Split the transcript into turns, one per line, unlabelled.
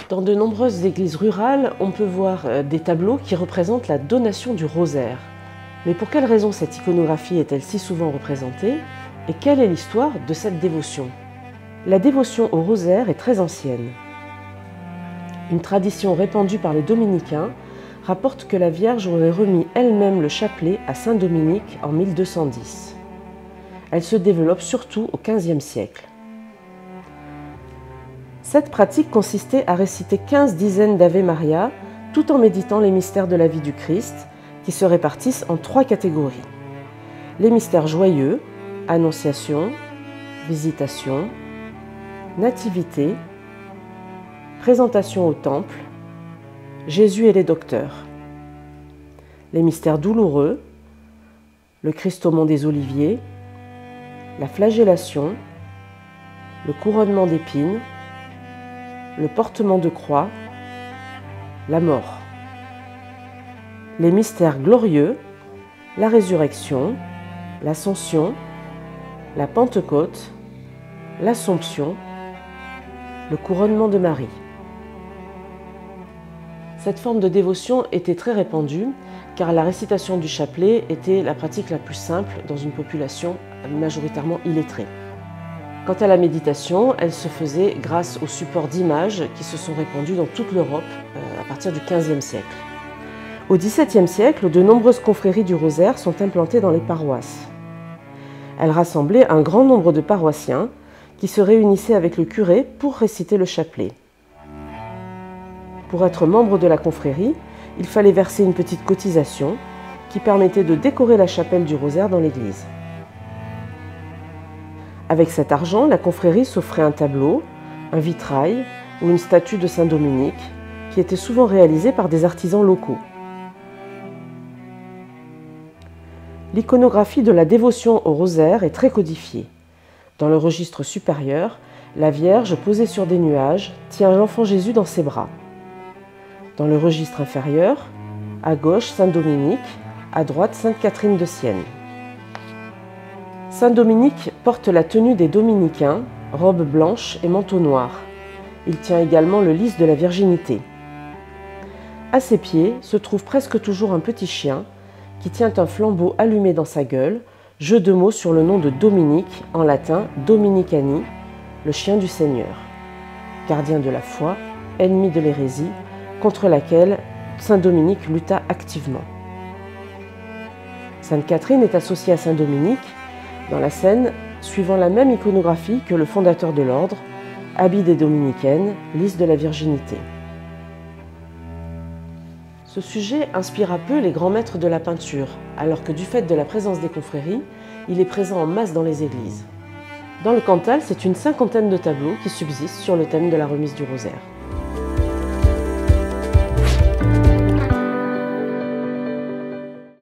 Dans de nombreuses églises rurales, on peut voir des tableaux qui représentent la donation du rosaire. Mais pour quelle raison cette iconographie est-elle si souvent représentée et quelle est l'histoire de cette dévotion? La dévotion au rosaire est très ancienne. Une tradition répandue par les dominicains rapporte que la Vierge aurait remis elle-même le chapelet à saint Dominique en 1210. Elle se développe surtout au XVe siècle. Cette pratique consistait à réciter 15 dizaines d'Ave Maria tout en méditant les mystères de la vie du Christ qui se répartissent en 3 catégories. Les mystères joyeux, Annonciation, Visitation, Nativité, Présentation au Temple, Jésus et les docteurs. Les mystères douloureux, le Christ au mont des Oliviers, la flagellation, le couronnement d'épines, le portement de croix, la mort. Les mystères glorieux, la résurrection, l'ascension, la Pentecôte, l'Assomption, le couronnement de Marie. Cette forme de dévotion était très répandue car la récitation du chapelet était la pratique la plus simple dans une population majoritairement illettrée. Quant à la méditation, elle se faisait grâce aux supports d'images qui se sont répandus dans toute l'Europe à partir du XVe siècle. Au XVIIe siècle, de nombreuses confréries du rosaire sont implantées dans les paroisses. Elles rassemblaient un grand nombre de paroissiens qui se réunissaient avec le curé pour réciter le chapelet. Pour être membre de la confrérie, il fallait verser une petite cotisation qui permettait de décorer la chapelle du rosaire dans l'église. Avec cet argent, la confrérie s'offrait un tableau, un vitrail ou une statue de saint Dominique qui était souvent réalisée par des artisans locaux. L'iconographie de la dévotion au rosaire est très codifiée. Dans le registre supérieur, la Vierge, posée sur des nuages, tient l'enfant Jésus dans ses bras. Dans le registre inférieur, à gauche saint Dominique, à droite sainte Catherine de Sienne. Saint Dominique porte la tenue des dominicains, robe blanche et manteau noir. Il tient également le lys de la virginité. À ses pieds se trouve presque toujours un petit chien qui tient un flambeau allumé dans sa gueule, jeu de mots sur le nom de Dominique, en latin Dominicani, le chien du Seigneur. Gardien de la foi, ennemi de l'hérésie, contre laquelle saint Dominique lutta activement. Sainte Catherine est associée à saint Dominique dans la scène, suivant la même iconographie que le fondateur de l'ordre, habit des dominicaines, lys de la virginité. Ce sujet inspira peu les grands maîtres de la peinture, alors que du fait de la présence des confréries, il est présent en masse dans les églises. Dans le Cantal, c'est une 50aine de tableaux qui subsistent sur le thème de la remise du rosaire.